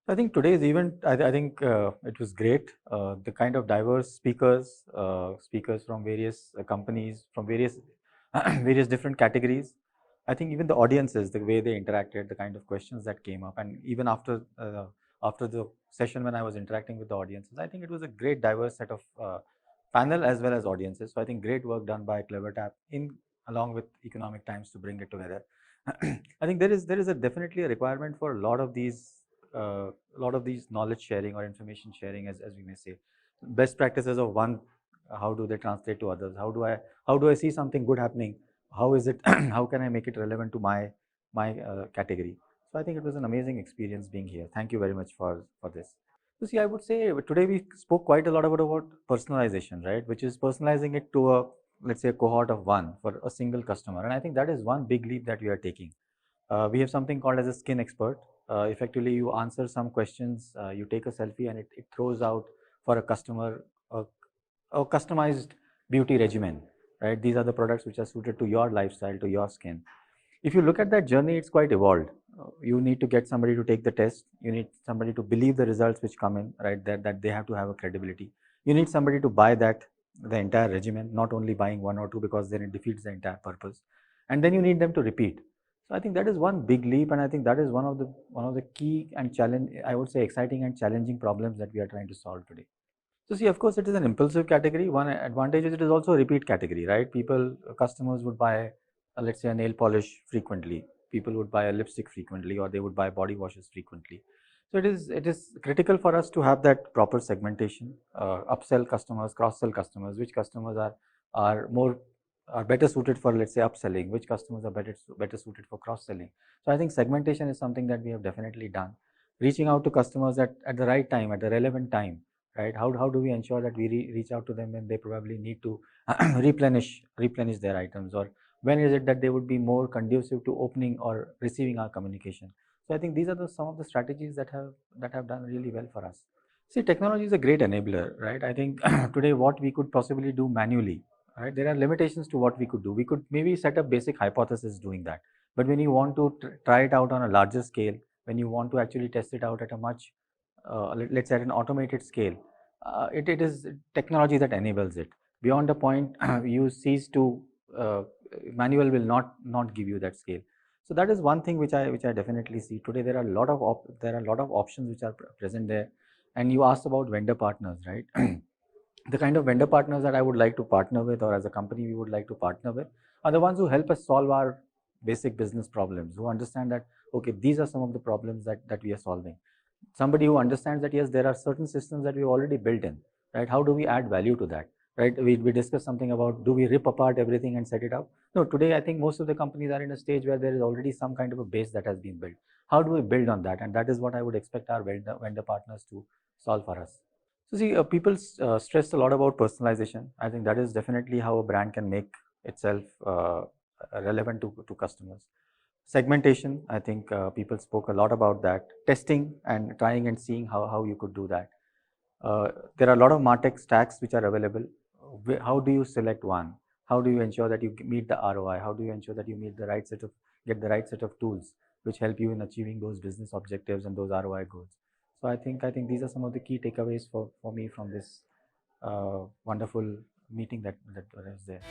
I think today's event, I think it was great. The kind of diverse speakers from various companies, from various various different categories. I think even the audiences, the way they interacted, the kind of questions that came up, and even after the session when I was interacting with the audiences, I think it was a great diverse set of panel as well as audiences. So I think great work done by CleverTap in along with Economic Times to bring it together. I think there is a definitely a requirement for a lot of these knowledge sharing or information sharing, as we may say, best practices of one. How do they translate to others? How do I see something good happening? How is it? How can I make it relevant to my category? So I think it was an amazing experience being here. Thank you very much for this. So see, I would say today we spoke quite a lot about personalization, right? Which is personalizing it to a, let's say, a cohort of one for a single customer, and I think that is one big leap that we are taking. We have something called as a skin expert. Effectively, you answer some questions, you take a selfie, and it throws out for a customer a customized beauty regimen, right? These are the products which are suited to your lifestyle, to your skin. If you look at that journey, it's quite evolved. You need to get somebody to take the test. You need somebody to believe the results which come in, right? That they have to have a credibility. You need somebody to buy the entire regimen, not only buying one or two, because then it defeats the entire purpose. And then you need them to repeat. So I think that is one big leap, and I think that is one of the key and challenge, I would say, exciting and challenging problems that we are trying to solve today. So see, of course, it is an impulsive category. One advantage is it is also a repeat category, right? Customers would buy, let's say, a nail polish frequently. People would buy a lipstick frequently, or they would buy body washes frequently. So it is critical for us to have that proper segmentation, upsell customers, cross sell customers, which customers are more are better suited for, let's say, upselling, which customers are better suited for cross selling. So I think segmentation is something that we have definitely done. Reaching out to customers at the right time, at the relevant time, right? How do we ensure that we reach out to them when they probably need to replenish their items, or when is it that they would be more conducive to opening or receiving our communication? So I think these are some of the strategies that have done really well for us. See, technology is a great enabler, right? I think today what we could possibly do manually, right? There are limitations to what we could do. We could maybe set up basic hypothesis doing that, but when you want to try it out on a larger scale, when you want to actually test it out at a much let's say at an automated scale, it is technology that enables it. Beyond a point, you cease to manual will not give you that scale. So that is one thing which I definitely see today. There are a lot of options which are present there. And you asked about vendor partners, right? The kind of vendor partners that I would like to partner with, or as a company we would like to partner with, are the ones who help us solve our basic business problems, who understand that, okay, these are some of the problems that we are solving. Somebody who understands that, yes, there are certain systems that we've already built in, right? How do we add value to that, right? We discussed something about, do we rip apart everything and set it up? No, today I think most of the companies are in a stage where there is already some kind of a base that has been built. How do we build on that? And that is what I would expect our vendor partners to solve for us. So see, people stress a lot about personalization. I think that is definitely how a brand can make itself relevant to customers. Segmentation, I think people spoke a lot about that. Testing and trying and seeing how you could do that. There are a lot of MarTech stacks which are available. How do you select one? How do you ensure that you meet the ROI? How do you ensure that you get the right set of tools which help you in achieving those business objectives and those ROI goals? So I think these are some of the key takeaways for me from this wonderful meeting that was there.